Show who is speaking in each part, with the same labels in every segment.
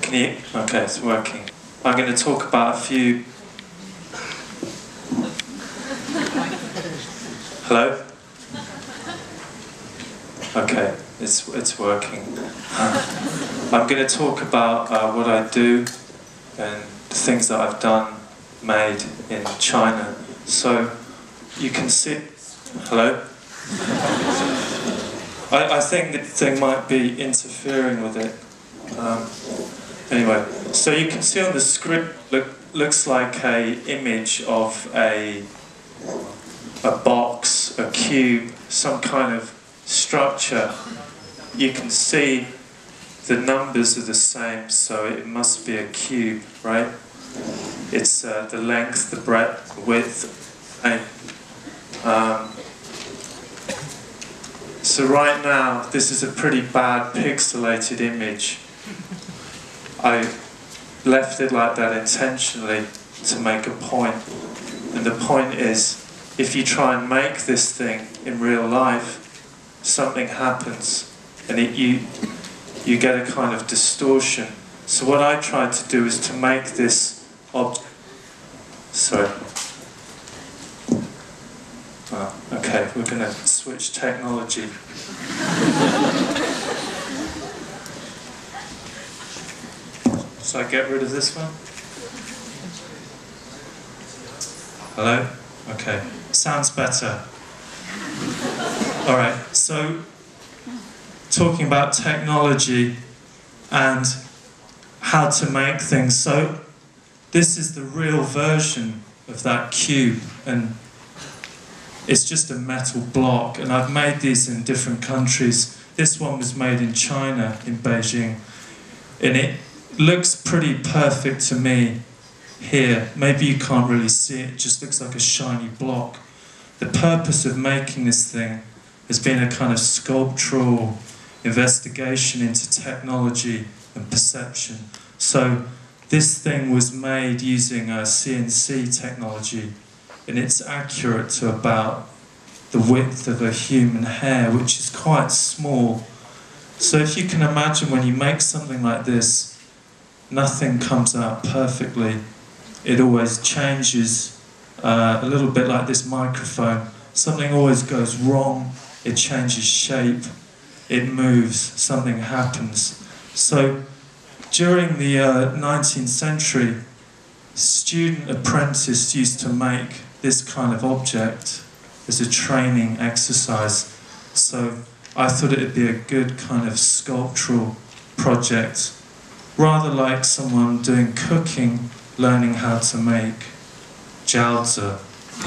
Speaker 1: Can you? Okay, it's working. I'm going to talk about a few... Hello? Okay, it's working. I'm going to talk about what I do and the things that I've done, made in China. So you can see... Hello? I think the thing might be interfering with it. Anyway, so you can see on the screen, looks like a image of a box, a cube, some kind of structure. You can see the numbers are the same, so it must be a cube, right? It's the length, the breadth, the width. So right now, this is a pretty bad pixelated image. I left it like that intentionally to make a point. And the point is, if you try and make this thing in real life, something happens and you get a kind of distortion. So what I tried to do is to make this object... Sorry. Oh, okay, we're going to switch technology. So I get rid of this one? Hello? Okay, sounds better. Alright, so talking about technology and how to make things. So this is the real version of that cube, and it's just a metal block, and I've made these in different countries. This one was made in China, in Beijing, and it looks pretty perfect to me here. Maybe you can't really see it, it just looks like a shiny block. The purpose of making this thing has been a kind of sculptural investigation into technology and perception. So this thing was made using CNC technology, and it's accurate to about the width of a human hair, which is quite small. So if you can imagine, when you make something like this, nothing comes out perfectly. It always changes, a little bit like this microphone. Something always goes wrong, it changes shape, it moves, something happens. So during the 19th century, student apprentices used to make this kind of object as a training exercise. So I thought it would be a good kind of sculptural project, rather like someone doing cooking, learning how to make jiaozi,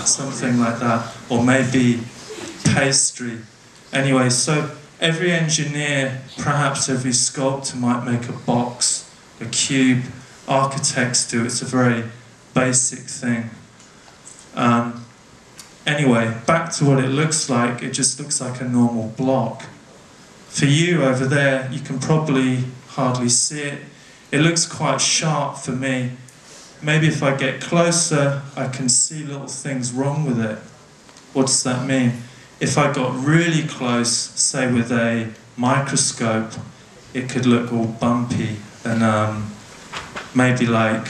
Speaker 1: something like that, or maybe pastry. Anyway, so every engineer, perhaps every sculptor might make a box, a cube. Architects do, it's a very basic thing. Anyway, back to what it looks like. It just looks like a normal block. For you over there, you can probably hardly see it. It looks quite sharp for me. Maybe if I get closer, I can see little things wrong with it. What does that mean? If I got really close, say with a microscope, it could look all bumpy and maybe like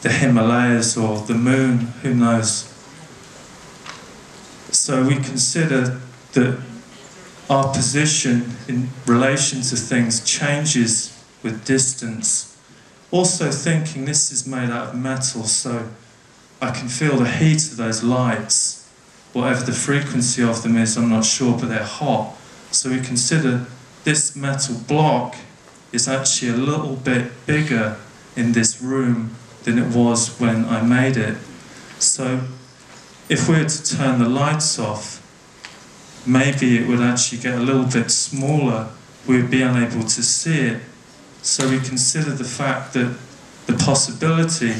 Speaker 1: the Himalayas or the moon, who knows. So we consider that our position in relation to things changes with distance. Also thinking this is made out of metal, so I can feel the heat of those lights. Whatever the frequency of them is, I'm not sure, but they're hot. So we consider this metal block is actually a little bit bigger in this room than it was when I made it. So if we were to turn the lights off, maybe it would actually get a little bit smaller. We would be unable to see it. So we consider the fact that the possibility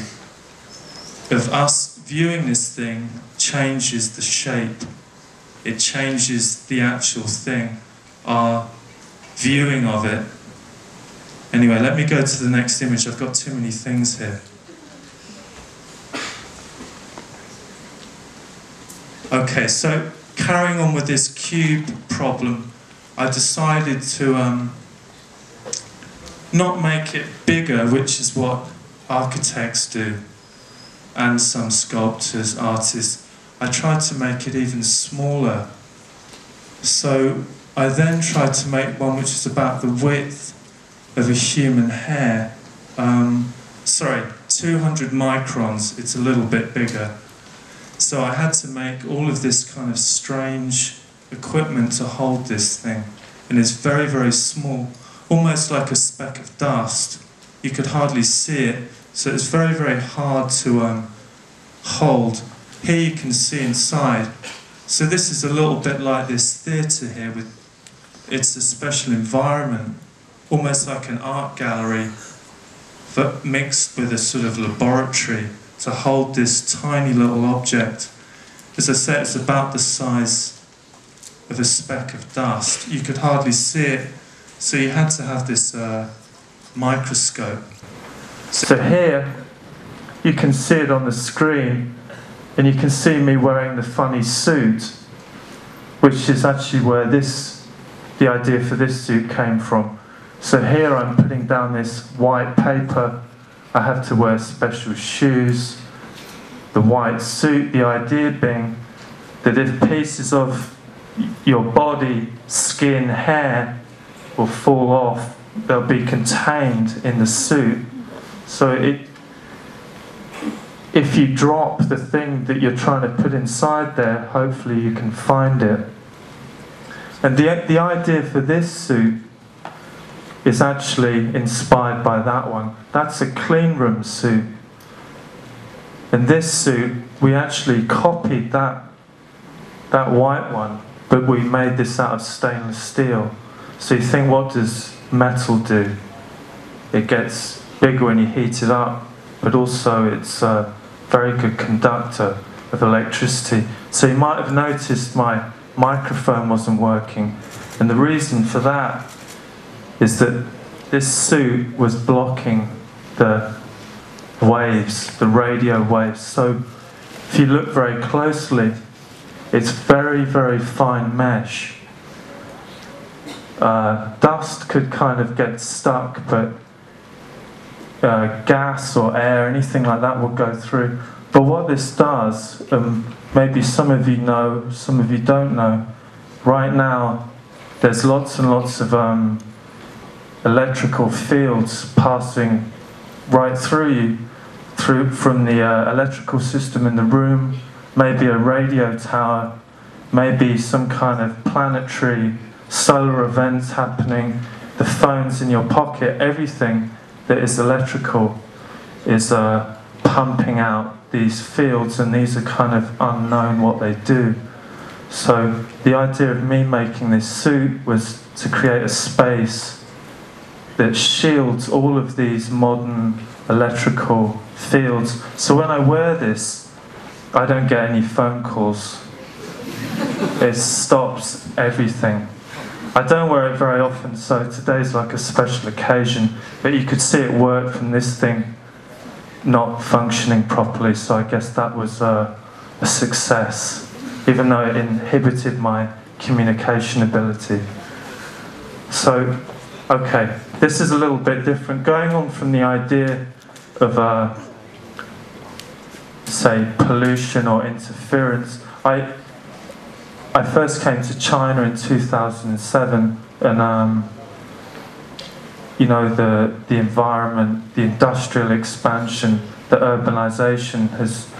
Speaker 1: of us viewing this thing changes the shape. It changes the actual thing, our viewing of it. Anyway, let me go to the next image. I've got too many things here. Okay, so carrying on with this cube problem, I decided to not make it bigger, which is what architects do, and some sculptors, artists. I tried to make it even smaller. So I then tried to make one which is about the width of a human hair. 200 microns, it's a little bit bigger. So I had to make all of this kind of strange equipment to hold this thing. And it's very, very small, almost like a speck of dust. You could hardly see it, so it's very, very hard to hold. Here you can see inside. So this is a little bit like this theatre here. It's a special environment, almost like an art gallery, but mixed with a sort of laboratory to hold this tiny little object. As I said, it's about the size of a speck of dust. You could hardly see it, so you had to have this microscope. So here, you can see it on the screen, and you can see me wearing the funny suit, which is actually where the idea for this suit came from. So here I'm putting down this white paper. I have to wear special shoes, the white suit, the idea being that if pieces of your body, skin, hair will fall off, they'll be contained in the suit. So if you drop the thing that you're trying to put inside there, hopefully you can find it. And the idea for this suit is actually inspired by that one. That's a clean room suit. And this suit, we actually copied that white one, but we made this out of stainless steel. So you think, what does metal do? It gets bigger when you heat it up, but also it's a very good conductor of electricity. So you might have noticed my microphone wasn't working, and the reason for that is that this suit was blocking the waves, the radio waves. So if you look very closely, it's very, very fine mesh. Dust could kind of get stuck, but gas or air, anything like that will go through. But what this does, maybe some of you know, some of you don't know, right now there's lots and lots of electrical fields passing right through you, from the electrical system in the room, maybe a radio tower, maybe some kind of planetary solar events happening, the phones in your pocket, everything that is electrical is pumping out these fields, and these are kind of unknown what they do. So the idea of me making this suit was to create a space that shields all of these modern electrical fields. So when I wear this, I don't get any phone calls. It stops everything. I don't wear it very often, so today's like a special occasion, but you could see it work from this thing not functioning properly, so I guess that was a success, even though it inhibited my communication ability. So, okay, this is a little bit different. Going on from the idea of, say, pollution or interference, I first came to China in 2007, and you know, the environment, the industrial expansion, the urbanization has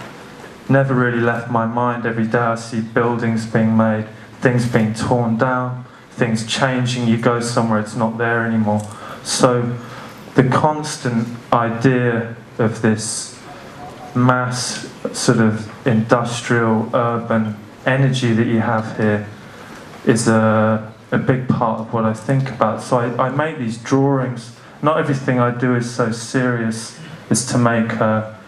Speaker 1: never really left my mind. Every day I see buildings being made, things being torn down, things changing. You go somewhere, it's not there anymore. So the constant idea of this mass sort of industrial urban energy that you have here is a big part of what I think about. So I make these drawings. Not everything I do is so serious as to make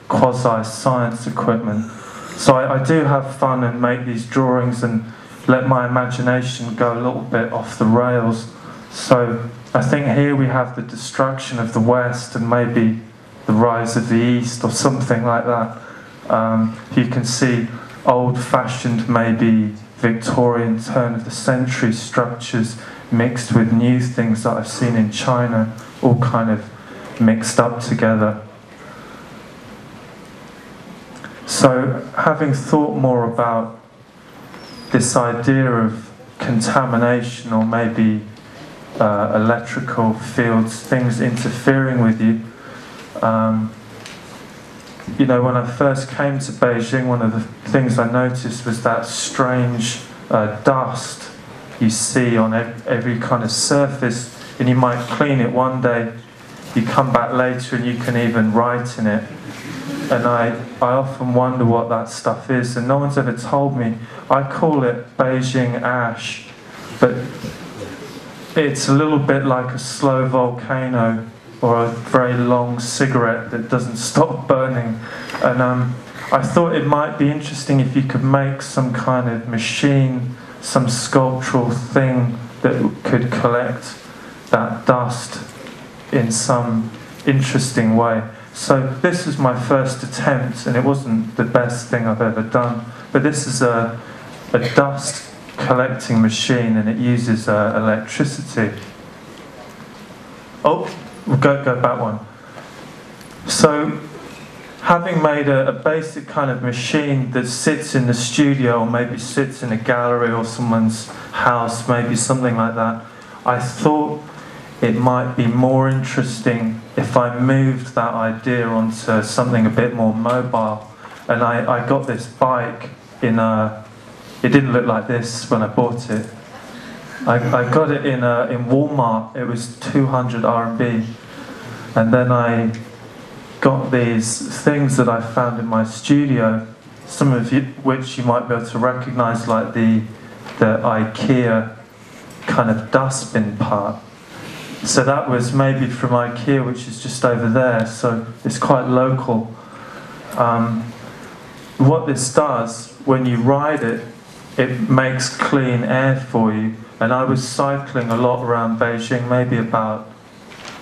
Speaker 1: quasi-science equipment. So I do have fun and make these drawings and let my imagination go a little bit off the rails. So I think here we have the destruction of the West and maybe the rise of the East or something like that. You can see old-fashioned, maybe Victorian turn of the century structures mixed with new things that I've seen in China,
Speaker 2: all kind of mixed up together. So, having thought more about this idea of contamination, or maybe electrical fields, things interfering with you, you know, when I first came to Beijing, one of the things I noticed was that strange dust you see on every kind of surface, and you might clean it one day, you come back later and you can even write in it. And I often wonder what that stuff is, and no one's ever told me. I call it Beijing ash, but it's a little bit like a slow volcano or a very long cigarette that doesn't stop burning. And I thought it might be interesting if you could make some kind of machine, some sculptural thing that could collect that dust in some interesting way. So this is my first attempt, and it wasn't the best thing I've ever done, but this is a dust collecting machine, and it uses electricity. Oh, we'll go back one. So, having made a basic kind of machine that sits in the studio, or maybe sits in a gallery or someone's house, maybe something like that, I thought it might be more interesting if I moved that idea onto something a bit more mobile. And I got this bike in it didn't look like this when I bought it. I got it in Walmart. It was 200 RMB. And then I got these things that I found in my studio, some of which you might be able to recognize, like the IKEA kind of dustbin part. So that was maybe from IKEA, which is just over there, so it's quite local. What this does, when you ride it, it makes clean air for you. And I was cycling a lot around Beijing, maybe about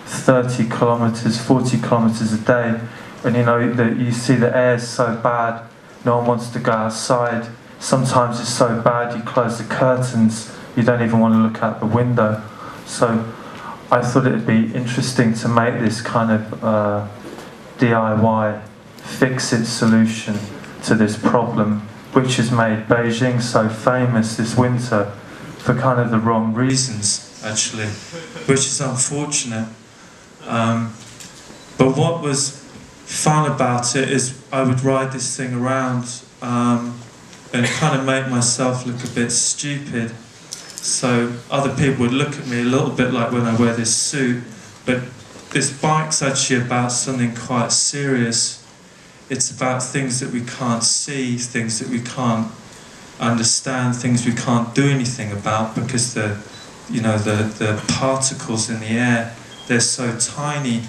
Speaker 2: 30 kilometers, 40 kilometers a day. And you know, you see the air's so bad, no one wants to go outside. Sometimes it's so bad you close the curtains, you don't even want to look out the window. So I thought it'd be interesting to make this kind of DIY, fix-it solution to this problem, which has made Beijing so famous this winter for kind of the wrong reasons, actually, which is unfortunate. But what was fun about it is I would ride this thing around and kind of make myself look a bit stupid. So other people would look at me a little bit like when I wear this suit, but this bike's actually about something quite serious. It's about things that we can't see, things that we can't understand, things we can't do anything about, because the particles in the air, they're so tiny.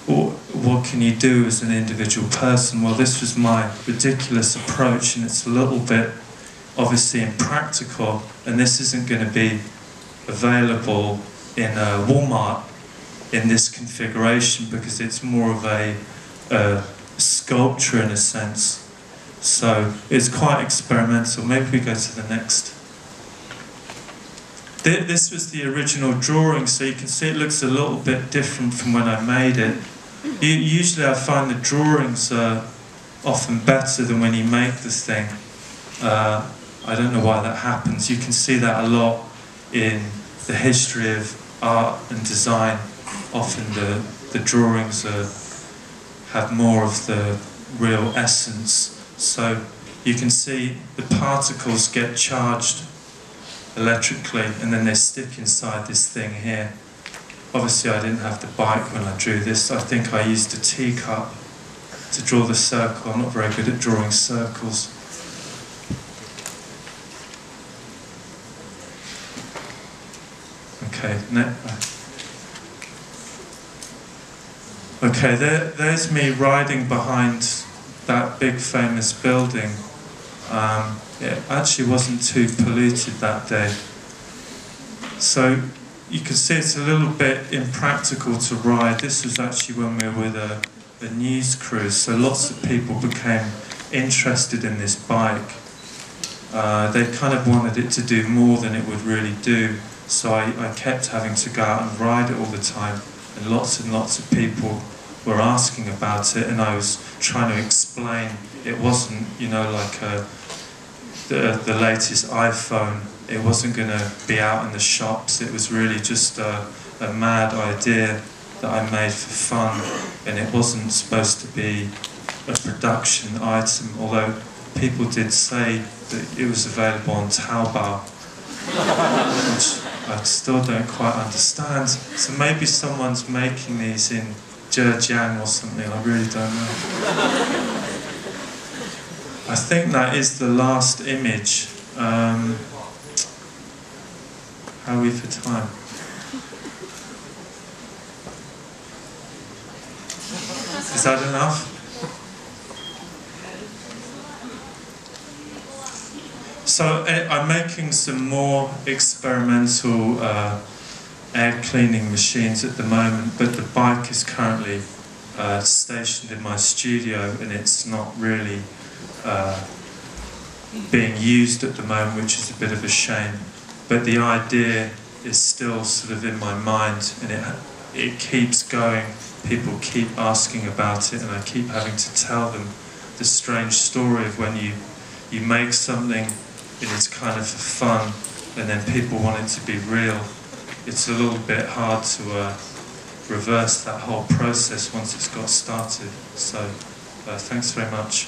Speaker 2: What can you do as an individual person? Well, this was my ridiculous approach, and it's a little bit obviously impractical, and this isn't going to be available in Walmart in this configuration, because it's more of a sculpture in a sense. So it's quite experimental. Maybe we go to the next. This was the original drawing, so you can see it looks a little bit different from when I made it. Usually I find the drawings are often better than when you make the thing. I don't know why that happens. You can see that a lot in the history of art and design. Often the drawings have more of the real essence. So you can see the particles get charged electrically, and then they stick inside this thing here. Obviously I didn't have the bike when I drew this. I think I used a teacup to draw the circle. I'm not very good at drawing circles. Okay, okay, there's me riding behind that big famous building. It actually wasn't too polluted that day. So you can see it's a little bit impractical to ride. This was actually when we were with a news cruise, so lots of people became interested in this bike. They kind of wanted it to do more than it would really do.
Speaker 1: So I kept having to go out and ride it all the time, and lots of people were asking about it, and I was trying to explain it wasn't, you know, like the latest iPhone. It wasn't going to be out in the shops. It was really just a mad idea that I made for fun, and it wasn't supposed to be a production item, although people did say that it was available on Taobao, which I still don't quite understand. So maybe someone's making these in Zhejiang or something, I really don't know. I think that is the last image. How are we for time? Is that enough? So I'm making some more experimental air cleaning machines at the moment, but the bike is currently stationed in my studio, and it's not really being used at the moment, which is a bit of a shame. But the idea is still sort of in my mind, and it keeps going. People keep asking about it, and I keep having to tell them the strange story of when you make something and it's kind of for fun, and then people want it to be real. It's a little bit hard to reverse that whole process once it's got started. So thanks very much.